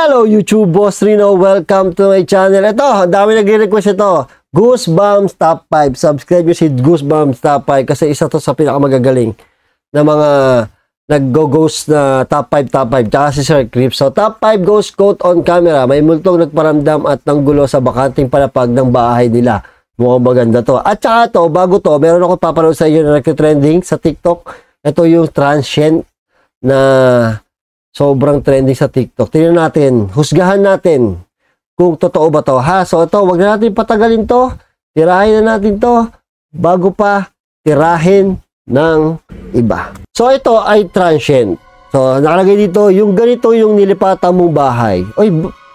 Hello YouTube, Boss Rino. Welcome to my channel. Ito, ang dami nagre-request ito. Goosebumps Top 5. Subscribe nyo si Goosebumps Top 5 kasi isa to sa pinakamagagaling na mga nag-go-ghost na top 5. Tsaka si Sir Creep. So, top 5 ghost quote on camera. May multong nagparamdam at nanggulo sa bakanting palapag ng bahay nila. Mukhang maganda to. At saka to, bago to, meron ako papanood sa inyo na nagtitrending sa TikTok. Ito yung transient na sobrang trending sa TikTok. Tingnan natin, husgahan natin kung totoo ba to. Ha? So ito, wag na natin patagalin to. Tirahin na natin to bago pa tirahin ng iba. So ito ay transient. So nakalagay dito, yung ganito yung nilipatan mong bahay.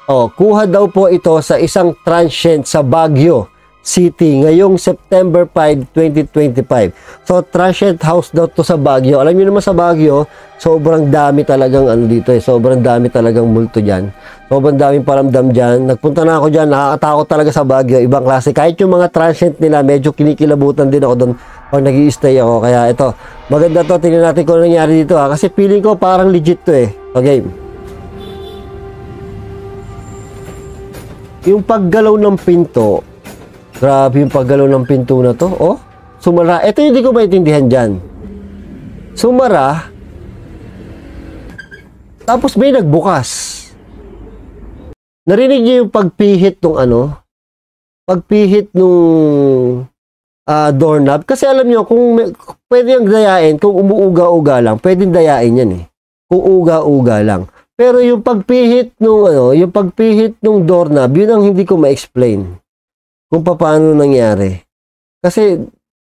Kuha daw po ito sa isang transient sa Baguio City ngayong September 5, 2025. So, transient house daw to sa Baguio. Alam niyo naman sa Baguio, sobrang dami talagang dito eh. Sobrang dami talagang multo dyan. Sobrang daming paramdam dyan. Nagpunta na ako dyan, nakakatakot talaga sa Baguio. Ibang klase. Kahit yung mga transient nila, medyo kinikilabutan din ako doon pag nag-i-stay ako. Kaya ito, maganda to. Tingnan natin kung ano nangyari dito ha. Kasi feeling ko parang legit to eh. Okay. Yung paggalaw ng pinto, grabe yung paggalaw ng pinto na to. Oh, sumara. Ito yung hindi ko maintindihan dyan. Sumara. Tapos may nagbukas. Narinig niyo yung pagpihit nung pagpihit nung doorknob. Kasi alam niyo, kung pwede yung dayain, kung umuuga-uga lang, pwedeng dayain yan eh. Kung uga-uga lang. Pero yung pagpihit nung yung pagpihit nung doorknob, yun ang hindi ko ma-explain. Kung paano nangyari. Kasi,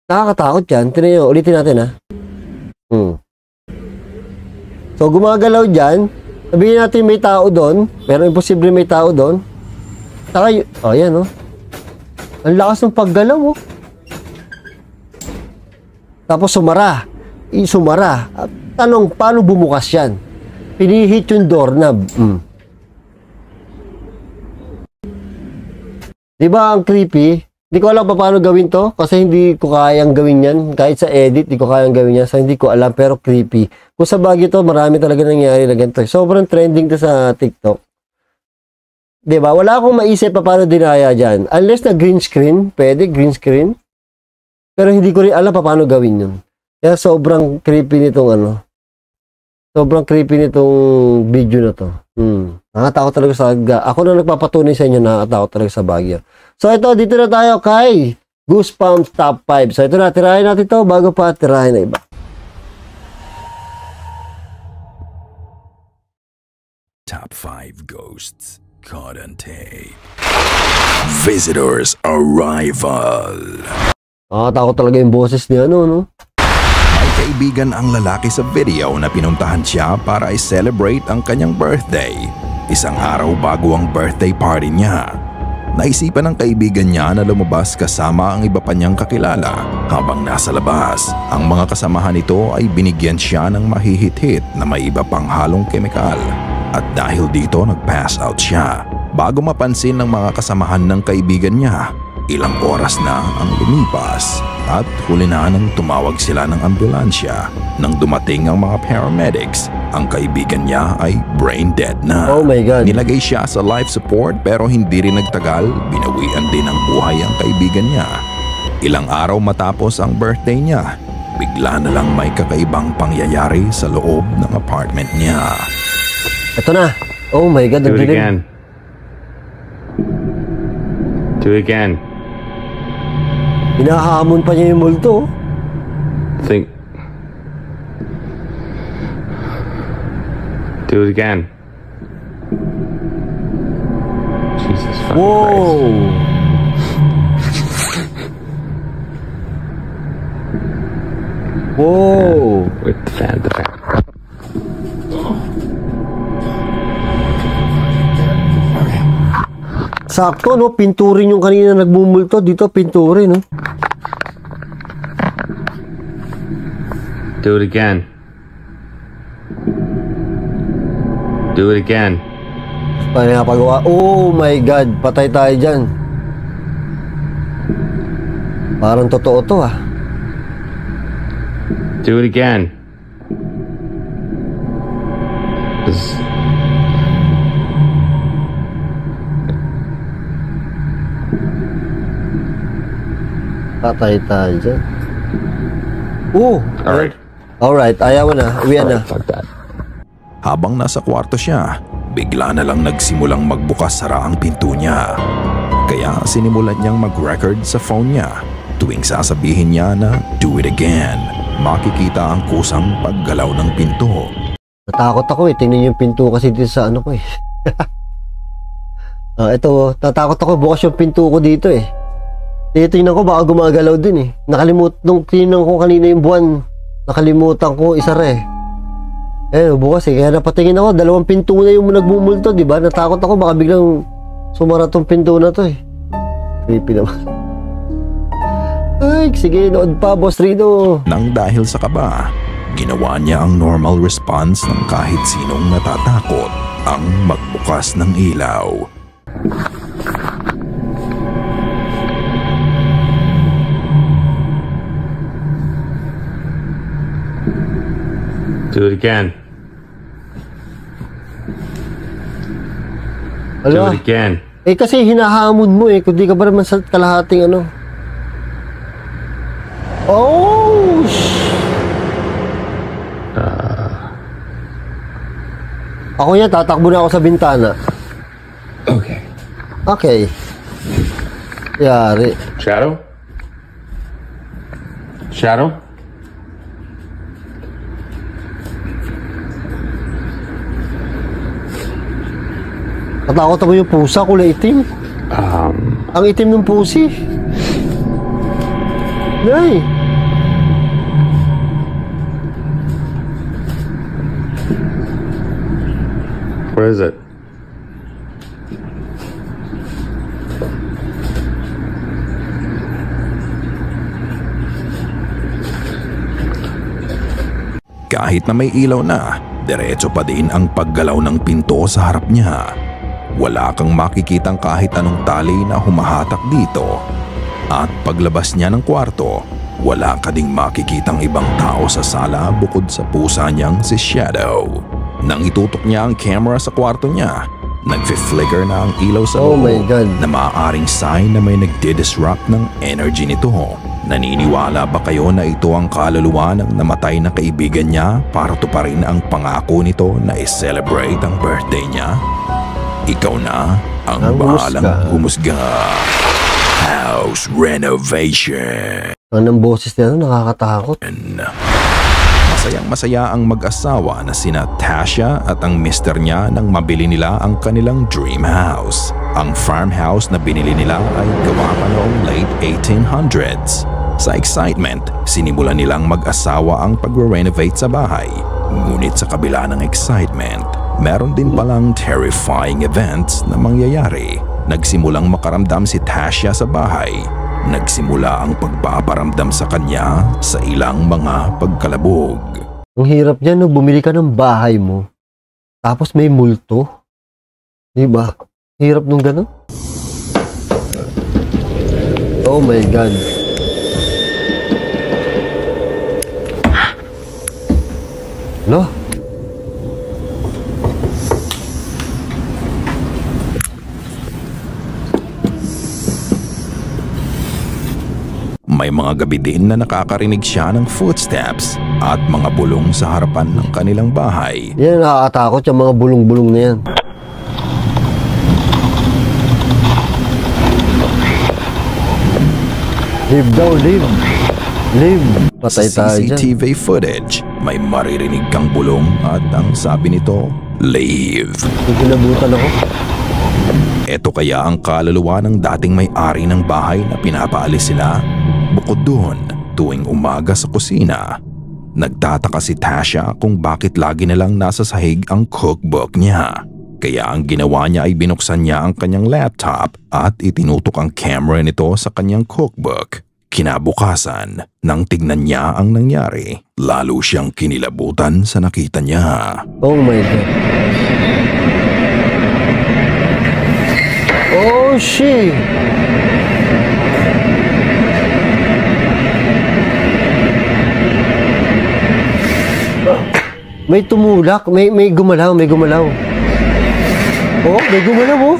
nakakatakot yan. Tignan nyo, ulitin natin ha. So, gumagalaw dyan. Sabihin natin may tao doon. Pero imposible may tao doon. Saka, yan ang lakas ng paggalaw Tapos sumara. Sumara. Tanong, paano bumukas yan? Pinihit yung doorknob. Diba ang creepy? Hindi ko alam paano gawin to kasi hindi ko kayang gawin yan. Kahit sa edit, hindi ko kayang gawin yan. So, hindi ko alam pero creepy. Kung sa Baguio to, marami talaga nangyari na ganito. Sobrang trending to sa TikTok. Diba? Wala akong maisip paano dinaya dyan. Unless na green screen. Pwede, green screen. Pero hindi ko rin alam paano gawin yun. Kaya sobrang creepy nitong sobrang creepy nitong video na to. Nakakatakot talaga sa ako na nagpapatunay sa inyo, nakakatakot talaga sa Baguio. So ito, dito na tayo kay Goosebumps Top 5. So ito na, tirahin natin to bago pa tirahin na iba. Top 5 Ghosts Caught on Tape. Visitors Arrival. Nakakatakot talaga yung boses niya, no? May kaibigan ang lalaki sa video na pinuntahan siya para i-celebrate ang kanyang birthday. Isang araw bago ang birthday party niya. Naisipan ng kaibigan niya na lumabas kasama ang iba pa niyang kakilala. Habang nasa labas, ang mga kasamahan nito ay binigyan siya ng mahihit-hit na may iba pang halong kemikal. At dahil dito nag-pass out siya. Bago mapansin ng mga kasamahan ng kaibigan niya, ilang oras na ang lumipas at huli na nang tumawag sila ng ambulansya. Nang dumating ang mga paramedics, ang kaibigan niya ay brain dead na. Oh my God. Nilagay siya sa life support pero hindi rin nagtagal, binawian din ng buhay ang kaibigan niya. Ilang araw matapos ang birthday niya, bigla na lang may kakaibang pangyayari sa loob ng apartment niya. Ito na. Oh my God. Do it again. Do it again. Hinahamon pa niya yung multo. Do it again. Jesus fucking Whoa. Christ. Whoa. With the fan. Sakto, no? Pinturin yung kanina nagmumulto. Dito, pinturin, no? Do it again. Do it again. Paano napagawa? Oh my God. Patay tayo dyan. Parang totoo to, ah. Do it again. Patay tayo dyan. Alright. Alright, ayaw na. Uwian na. Fuck that. Habang nasa kwarto siya, bigla na lang nagsimulang magbukas-sara ang pinto niya. Kaya sinimulan niyang mag-record sa phone niya. Tuwing sasabihin niya na do it again, makikita ang kusang paggalaw ng pinto. Natakot ako eh. Tingnan yung pinto kasi dito sa ano ko eh. Ito, natakot ako. Bukas yung pinto ko dito eh. Tingnan ko baka gumagalaw din eh. Nung tinignan ko kanina yung buwan, nakalimutan ko isa rin eh. Bukas eh. Kaya napatingin ako, 2 pinto na yung nagbumulto, di ba? Natakot ako, baka biglang sumara tong pinto na to eh. Creepy naman. Ay, sige, nood pa, Boss Rino. Nang dahil sa kaba, ginawa niya ang normal response ng kahit sinong natatakot, ang magbukas ng ilaw. Do it again. Do Ala, it again. eh kasi hinahamon mo eh, kung di ka ba naman sa kalahating ano. Oh! Ako yan, tatakbo na ako sa bintana. Okay. Okay. Yari. Shadow? Shadow? Natakot mo yung pusa, kulay itim. Ang itim ng pusi. Nay. Where is it? Kahit na may ilaw na, diretso pa din ang paggalaw ng pinto sa harap niya. Wala kang makikitang kahit anong tali na humahatak dito. At paglabas niya ng kwarto, wala ka ding makikitang ibang tao sa sala bukod sa pusa niyang si Shadow. Nang itutok niya ang camera sa kwarto niya, nagfi-flicker na ang ilaw sa Oh loob my God. na maaaring sign na may nagdi-disrupt ng energy nito. Naniniwala ba kayo na ito ang kaluluwa ng namatay na kaibigan niya para tuparin ang pangako nito na i-celebrate ang birthday niya? Ikaw na ang Ang bahalang humusga. House renovation. Anong boses nito, nakakatakot. Masayang-masaya ang mag-asawa na sina Tasha at ang mister niya nang mabili nila ang kanilang dream house. Ang farmhouse na binili nila ay gawa pa noong late 1800s. Sa excitement, sinimulan nilang mag-asawa ang pagre-renovate sa bahay. Ngunit sa kabila ng excitement, meron din palang terrifying events na mangyayari. Nagsimulang makaramdam si Tasha sa bahay. Nagsimula ang pagpaparamdam sa kanya sa ilang mga pagkalabog. Ang hirap niya, no? Bumili ka ng bahay mo, tapos may multo. Diba? Hirap nung gano'n. Oh my God. No? May mga gabi din na nakakarinig siya ng footsteps at mga bulong sa harapan ng kanilang bahay. Yan, nakakatakot yung mga bulong-bulong na yan. Live daw, live. Live. Patay Sa tayo dyan. CCTV footage, may maririnig kang bulong at ang sabi nito, leave. Pinabutan ako. Ito kaya ang kaluluwa ng dating may-ari ng bahay na pinapaalis sila. Bukod doon, tuwing umaga sa kusina, nagtataka si Tasha kung bakit lagi nalang nasa sahig ang cookbook niya. Kaya ang ginawa niya ay binuksan niya ang kanyang laptop at itinutok ang camera nito sa kanyang cookbook. Kinabukasan, nang tignan niya ang nangyari, lalo siyang kinilabutan sa nakita niya. Oh my God. Oh shit. May tumulak, may gumalaw, may gumalaw. Oh, may gumalaw oh.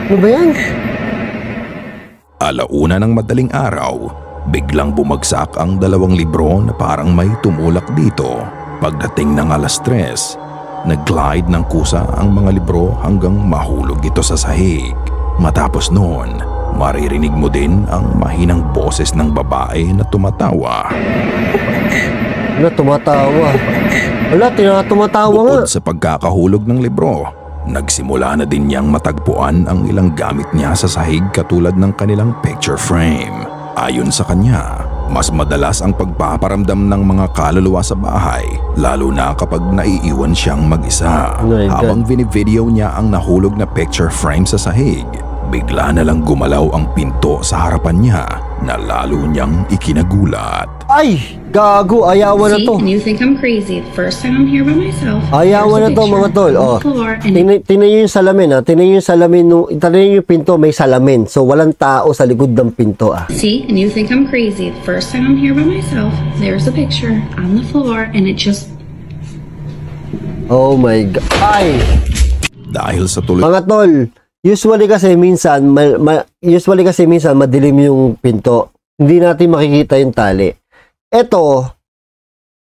Ano ba yan? Alauna ng madaling araw, biglang bumagsak ang 2 libro na parang may tumulak dito. Pagdating ng 3:00, nag-glide ng kusa ang mga libro hanggang mahulog ito sa sahig. Matapos noon, maririnig mo din ang mahinang boses ng babae na tumatawa. Tumatawa. Wala, tumatawa nga. Bukod sa pagkakahulog ng libro, nagsimula na din niyang matagpuan ang ilang gamit niya sa sahig katulad ng kanilang picture frame. Ayon sa kanya, mas madalas ang pagpaparamdam ng mga kaluluwa sa bahay, lalo na kapag naiiwan siyang mag-isa. Habang vinivideo niya ang nahulog na picture frame sa sahig, bigla na lang gumalaw ang pinto sa harapan niya na lalo niyang ikinagulat. Ay! Gago! Ayawan na to. See, and you think I'm crazy. The first time I'm here by myself. Ayawan na to mga tol. Tingnan nyo yung salamin ha. Tingnan nyo yung salamin. Tingnan nyo yung pinto, may salamin. So walang tao sa likod ng pinto ah. See, and you think I'm crazy. The first time I'm here by myself. There's a picture on the floor and it just... Oh my God. Ay! Dahil sa tuloy... Mga tol, usually kasi minsan madilim yung pinto. Hindi natin makikita yung tali. Ito,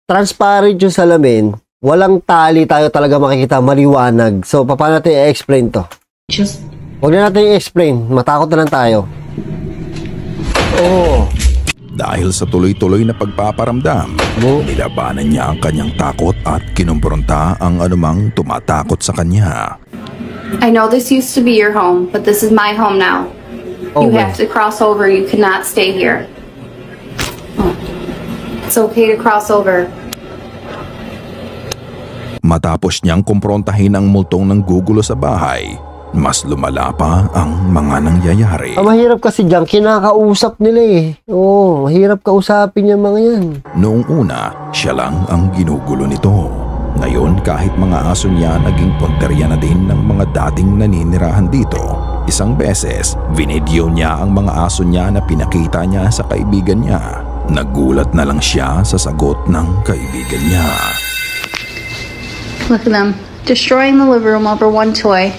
transparent yung salamin. Walang tali tayo talaga makikita, maliwanag. So, paano natin i-explain to? Huwag na natin i-explain. Matakot na lang tayo. Oh. Dahil sa tuloy-tuloy na pagpaparamdam, nilabanan niya ang kanyang takot at kinumpronta ang anumang tumatakot sa kanya. I know this used to be your home, but this is my home now. You have to cross over. You cannot stay here. It's okay to cross over. Matapos niyang kumprontahin ang multong ng gugulo sa bahay, mas lumala pa ang mga nangyayari. Mahirap kasi dyan, kinakausap nila eh. Oo, mahirap kausapin yung mga yan. Noong una, siya lang ang ginugulo nito. Ngayon, kahit mga aso niya, naging punterya na din ng mga dating naninirahan dito. Isang beses, vinidyo niya ang mga aso niya na pinakita niya sa kaibigan niya. Nagulat na lang siya sa sagot ng kaibigan niya. Look at them, destroying the living room over one toy.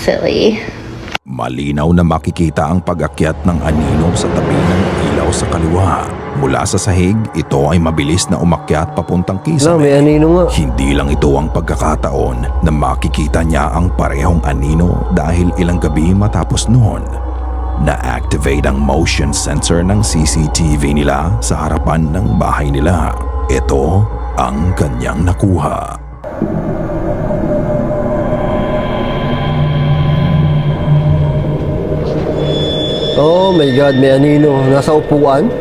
Silly. Malinaw na makikita ang pag-akyat ng anino sa tabi ng ilaw sa kaliwa. Mula sa sahig, ito ay mabilis na umakyat papuntang kisame. May anino nga. Hindi lang ito ang pagkakataon na makikita niya ang parehong anino dahil ilang gabi matapos noon. Na-activate ang motion sensor ng CCTV nila sa harapan ng bahay nila. Ito ang kanyang nakuha. Oh my God, may anino. Nasa upuan?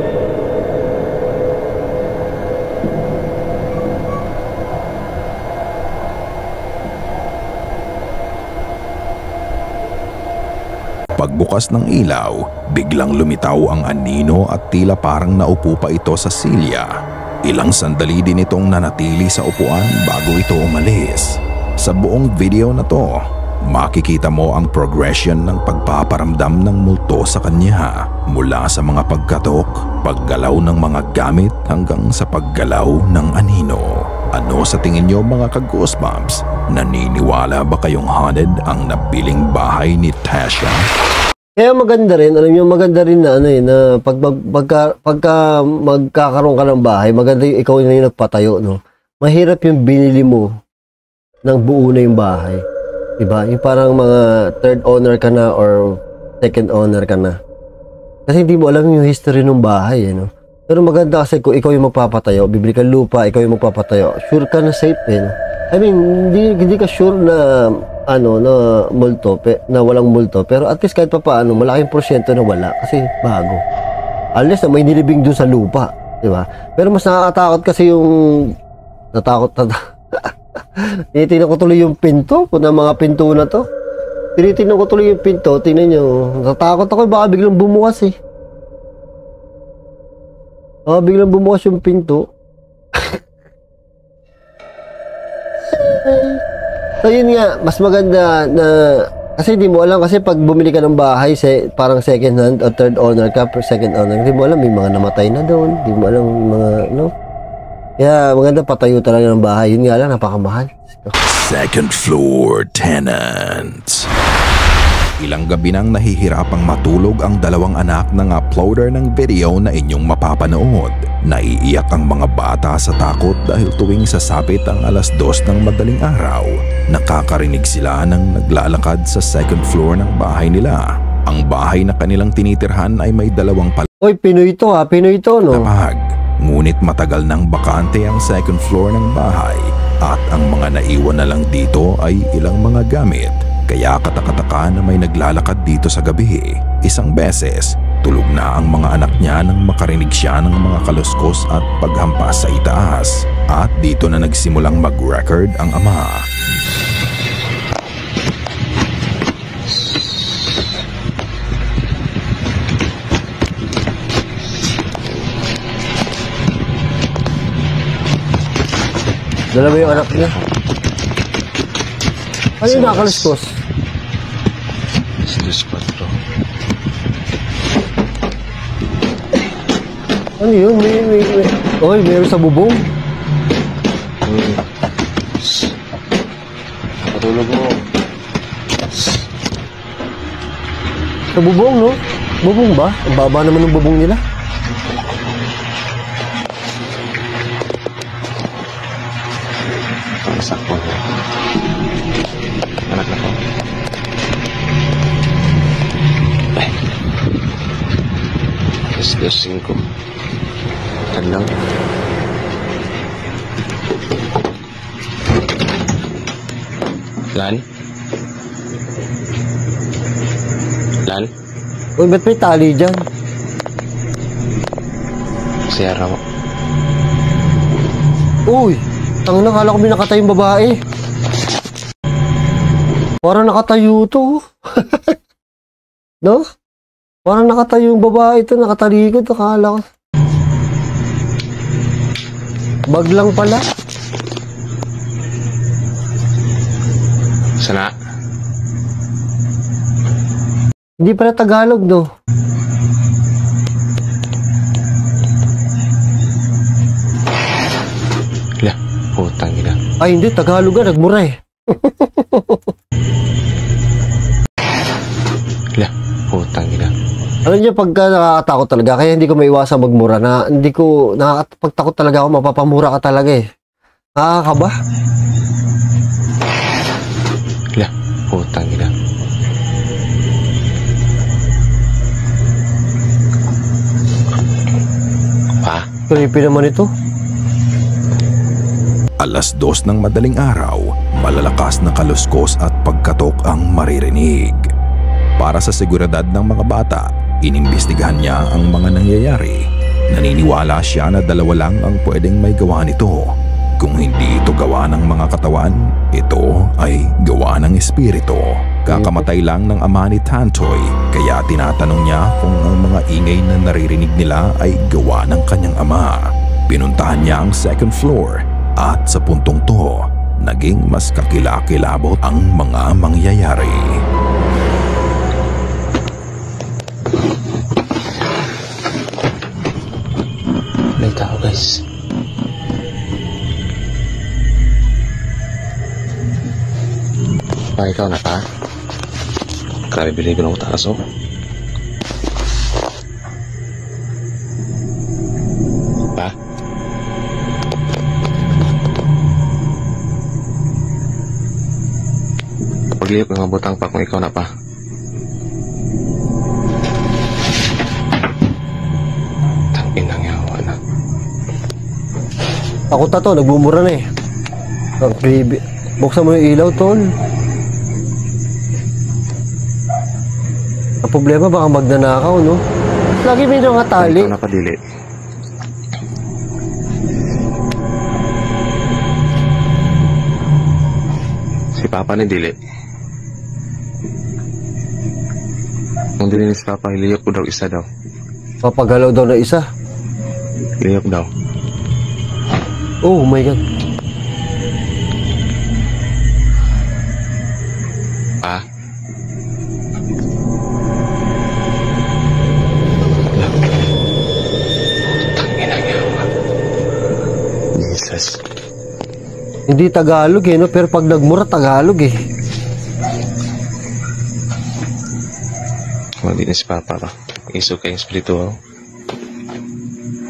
Pagbukas ng ilaw, biglang lumitaw ang anino at tila parang naupo pa ito sa silya. Ilang sandali din itong nanatili sa upuan bago ito umalis. Sa buong video na to, makikita mo ang progression ng pagpaparamdam ng multo sa kanya mula sa mga pagkatok, paggalaw ng mga gamit hanggang sa paggalaw ng anino. Ano sa tingin niyo mga ka-Goosebumps? Naniniwala ba kayong haunted ang nabiling bahay ni Tasha? Kaya maganda rin, alam niyo maganda rin na na pagka magkakaroon ka ng bahay, maganda yung ikaw na yung nagpatayo, no? Mahirap yung binili mo ng buo na yung bahay. Diba? Yung parang mga third owner ka na or second owner ka na. Kasi hindi mo alam yung history ng bahay, no? Pero maganda kasi kung ikaw yung magpapatayo, bibili ka lupa, ikaw yung magpapatayo, sure ka na safe, eh, no? I mean, hindi ka sure na na multo, na walang multo, pero at least kahit pa paano, malaking porsyento na wala kasi bago. Unless na may nilibing dun sa lupa, di ba? Pero mas nakakatakot kasi yung tinitingnan ko tuloy yung pinto, kung na mga pinto na to. Tinitingnan ko tuloy yung pinto, tingnan nyo, natatakot ako, baka biglang bumukas eh. Baka biglang bumukas yung pinto. So yun nga, mas maganda na kasi hindi mo alam kasi pag bumili ka ng bahay parang second hand o third owner ka, second owner, hindi mo alam may mga namatay na doon, hindi mo alam mga Kaya maganda patayo talaga ng bahay. Yun nga lang, napakamahal. second floor tenants. Ilang gabi nang nahihirapang matulog ang dalawang anak ng uploader ng video na inyong mapapanood. Naiiyak ang mga bata sa takot dahil tuwing sasapit ang 2:00 ng madaling araw, nakakarinig sila ng naglalakad sa second floor ng bahay nila. Ang bahay na kanilang tinitirhan ay may 2 Oy, Pinoy to ha. Pinoy to, no? palapag. Ngunit matagal nang bakante ang second floor ng bahay at ang mga naiwan na lang dito ay ilang mga gamit. Kaya katakataka na may naglalakad dito sa gabi. Isang beses, tulog na ang mga anak niya nang makarinig siya ng mga kaluskos at paghampas sa itaas. At dito na nagsimulang mag-record ang ama. Dalawa yung anak niya. Ano yung nakakaluskos? Ano yun? Oy, meron sa bubong. Patulog mo. Sa bubong, no? Bubong ba? Ang baba naman ng bubong nila. Sakto. Anak na ko. Ay. 5:05. Kandang. Lan? Lan? Uy, ba't may tali dyan? Sierra mo. Uy! Ang nakala ko may nakatayong babae. Parang nakatayo to. No? Parang nakatayo yung babae to. Nakatalikod. Akala ko. Bag lang pala. Sana? Hindi pala Tagalog, no? Lah, putang ina. Ay, hindi. Tagalog ka. Nagmura eh. Lah, putang ina. Alam niyo, pagka nakakatakot talaga, kaya hindi ko maiwasan magmura na hindi ko, nakakapagtakot talaga ako, mapapamura ka talaga eh. Nakakaba? Lah, putang ina. Pa? Creepy naman ito. 2:00 ng madaling araw, malalakas na kaluskos at pagkatok ang maririnig. Para sa seguridad ng mga bata, inimbestigahan niya ang mga nangyayari. Naniniwala siya na 2 lang ang pwedeng may gawa nito. Kung hindi ito gawa ng mga katawan, ito ay gawa ng espiritu. Kakamatay lang ng ama ni Tantoy, kaya tinatanong niya kung ang mga ingay na naririnig nila ay gawa ng kanyang ama. Pinuntahan niya ang second floor at sa puntong to, naging mas kakilakilabot ang mga mangyayari. May tao, guys. Pa, ikaw na pa? Grabe bilibin ako taas, oh. Pa? Pagliyok ng mabutang pa kung ikaw na pa. Tanginang yawa na. Takot na to, nagbumura na eh. Ang creepy. Buksan mo yung ilaw, tol. Ang problema, baka magnanakaw, no? Lagi may nakatali. Ikaw na padili. Si Papa ni Dili. Kung dili ni si Papa, iliyok ko daw isa daw. Papagalaw daw na isa. Iliyok daw. Oh my God. Pa? Tangina niya. Jesus. Hindi Tagalog eh, no? Pero pag nagmura, Tagalog eh. Hindi na si Papa ka. Iso kayong espiritual.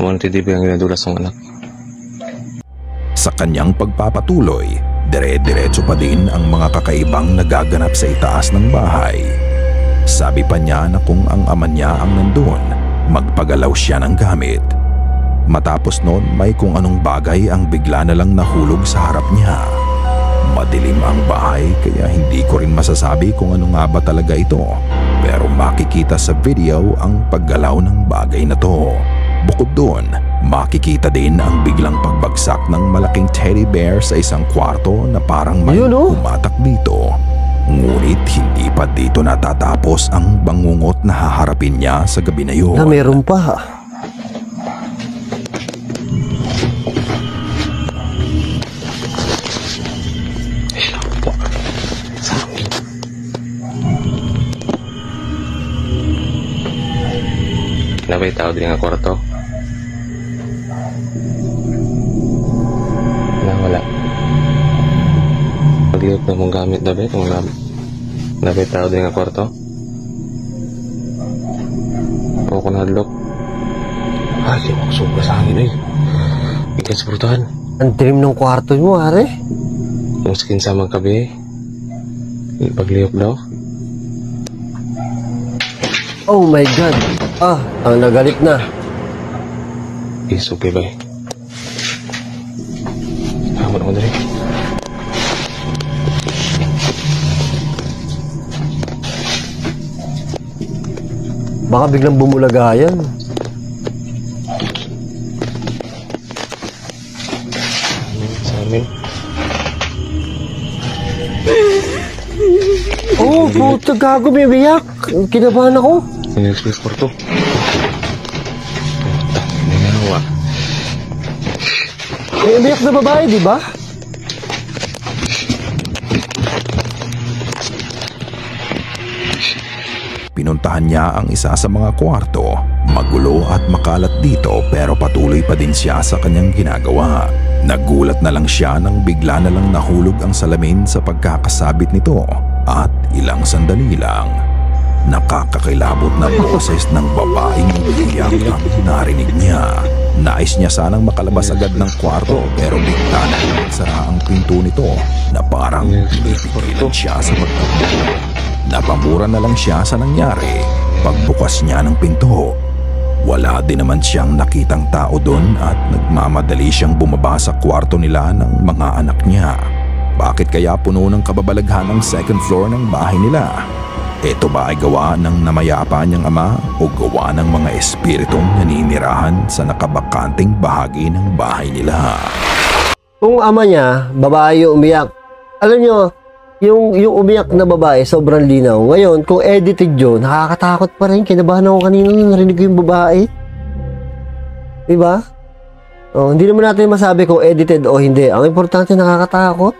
Huwag titibig ang ginadulas ng anak. Sa kanyang pagpapatuloy, dire-diretso pa din ang mga kakaibang nagaganap sa itaas ng bahay. Sabi pa niya na kung ang ama niya ang nandun, magpagalaw siya ng gamit. Matapos noon, may kung anong bagay ang bigla na lang nahulog sa harap niya. Madilim ang bahay kaya hindi ko rin masasabi kung ano nga ba talaga ito. Pero makikita sa video ang paggalaw ng bagay na to. Bukod doon, makikita din ang biglang pagbagsak ng malaking teddy bear sa isang kwarto na parang may umatak dito. Ngunit hindi pa dito natatapos ang bangungot na haharapin niya sa gabi na yun. Na meron pa. Nabay tao din nga kwarto. Wala. Pag-iot na mong gamit dabi, kung nabay tao din nga kwarto. O kung hadlok. Ay, di mo sobra sa hangin eh. Ikan sa prutuhan. Ang trim ng kwarto mo, are. Yung skin sa magkabi. Pagliyok daw. Oh my God. Ang nagalit na. Isog ba eh. Tama naman rin. Baka biglang bumulaga yan. Sa amin. Oh, puta gago, may biyak. Kinabahan ako. Ini-express kwarto. Nangawa. May umiyak na babae, di ba? Pinuntahan niya ang isa sa mga kwarto. Magulo at makalat dito pero patuloy pa din siya sa kanyang ginagawa. Nagulat na lang siya nang bigla na lang nahulog ang salamin sa pagkakasabit nito at ilang sandali lang. Nakakakilabot na boses ng babaeng umiiyak ang narinig niya. Nais niya sanang makalabas agad ng kwarto pero bigla na nagsara ang pinto nito na parang pinipigilan siya sa magtakbo. Napamura na lang siya sa nangyari pagbukas niya ng pinto. Wala din naman siyang nakitang tao doon at nagmamadali siyang bumaba sa kwarto nila ng mga anak niya. Bakit kaya puno ng kababalaghan ang second floor ng bahay nila? Ito ba ay gawa ng namayapa niyang ama o gawa ng mga espiritong naninirahan sa nakabakanting bahagi ng bahay nila? Kung ama niya, babae yung umiyak. Alam niyo, yung umiyak na babae, sobrang linaw. Ngayon, kung edited yun, nakakatakot pa rin. Kinabahan ako kanina nung narinig ko yung babae. Diba? Hindi naman natin masabi kung edited o hindi. Ang importante, nakakatakot.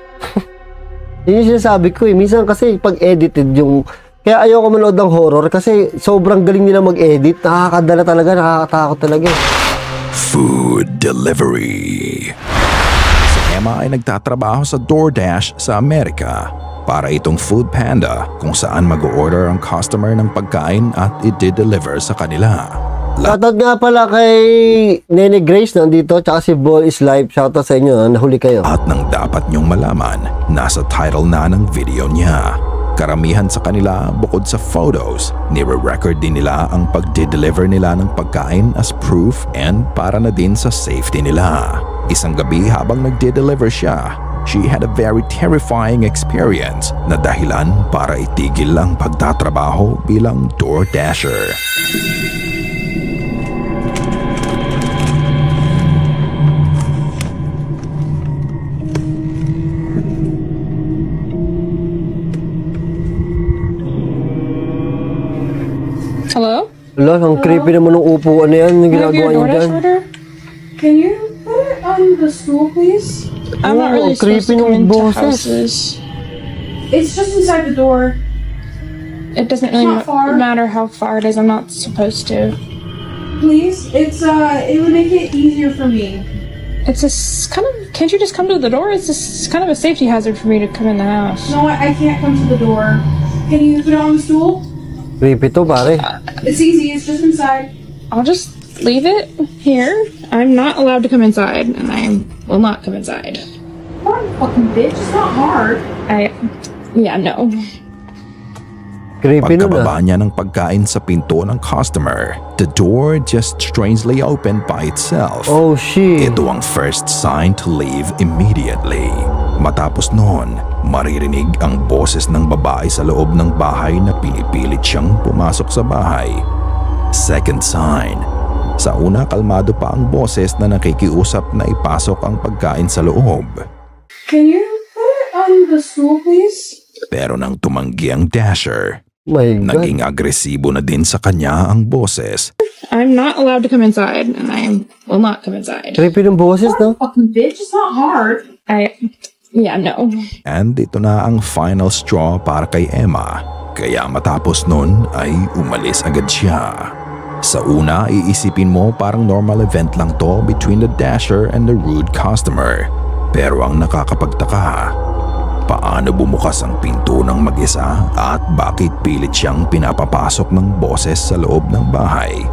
Yun yung sinasabi ko eh. Minsan kasi pag edited yung... Kaya ayoko manood ng horror kasi sobrang galing nila mag-edit. Nakakadala talaga, nakakatakot talaga. Food delivery. Si Emma ay nagtatrabaho sa DoorDash sa Amerika. Para itong food panda kung saan mag-order ang customer ng pagkain at i-deliver sa kanila. Shoutout nga pala kay Nene Grace nandito, tsaka si Ball is Live. Shoutout sa inyo, nahuli kayo. At nang dapat nyong malaman, nasa title na ng video niya. Karamihan sa kanila bukod sa photos, nire-record din nila ang pag-deliver nila ng pagkain as proof and para na din sa safety nila. Isang gabi habang nag-deliver siya, she had a very terrifying experience na dahilan para itigil ang pagtatrabaho bilang DoorDasher. Hello? Wala, ang creepy naman ng upuan na yan. Yung ginagawa niyo dyan. Can you put it on the stool, please? I'm not really supposed to come into houses. It's just inside the door. It doesn't really matter how far it is. I'm not supposed to. Please, it would make it easier for me. It's kind of Can't you just come to the door? It's just kind of a safety hazard for me to come in the house. No, I can't come to the door. Can you put it on the stool? Creepy to, pare. It's easy. It's just inside. I'll just leave it here. I'm not allowed to come inside, and I will not come inside. Come on, fucking bitch. It's not hard. Yeah, no. Creepy nun Pagkababa niya ng pagkain sa pinto ng customer, the door just strangely opened by itself. Oh, shit. Ito ang first sign to leave immediately. Matapos noon, maririnig ang boses ng babae sa loob ng bahay na pinipilit siyang pumasok sa bahay. Second sign. Sa una, kalmado pa ang boses na nakikiusap na ipasok ang pagkain sa loob. Can you put it on the stool, please? Pero nang tumanggi ang dasher, My God. naging agresibo na din sa kanya ang boses. I'm not allowed to come inside, and I will not come inside. Creepy ng boses, no? Fucking bitch. It's not hard. Yeah, no. And ito na ang final straw para kay Emma. Kaya matapos nun ay umalis agad siya. Sa una, iisipin mo parang normal event lang to between the dasher and the rude customer. Pero ang nakakapagtaka, paano bumukas ang pinto ng mag-isa at bakit pilit siyang pinapapasok ng boses sa loob ng bahay?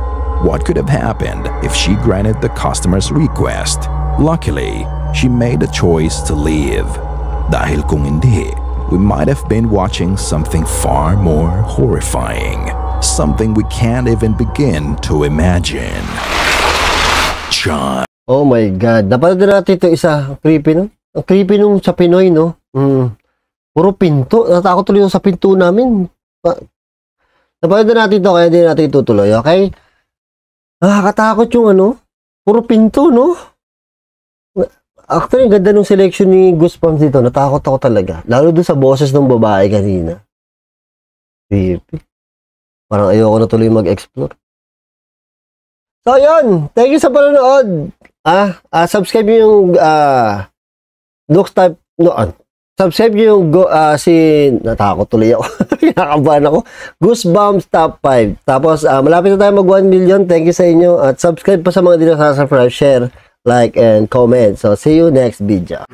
What could have happened if she granted the customer's request? Luckily, she made a choice to leave. Dahil kung hindi, we might have been watching something far more horrifying. Something we can't even begin to imagine. John. Oh my God. Napanood na natin ito isa. Ang creepy, no? Ang creepy nung sa Pinoy, no? Puro pinto. Natakot tuloy yung sa pinto namin. Napanood na natin ito, kaya hindi natin itutuloy, okay? Nakakatakot yung ano. Puro pinto, no? Actually, ang ganda nung selection ni Goosebumps dito. Natakot ako talaga. Lalo doon sa boses ng babae kanina. Creepy. Parang ayoko na tuloy mag-explore. So, yun. Thank you sa panonood. Subscribe nyo yung subscribe nyo yung natakot tuloy ako. Kinakabahan ako. Goosebumps Top 5. Tapos, malapit na tayo mag 1 million. Thank you sa inyo. At subscribe pa sa mga di nakasubscribe, share, like, and comment. So, see you next video.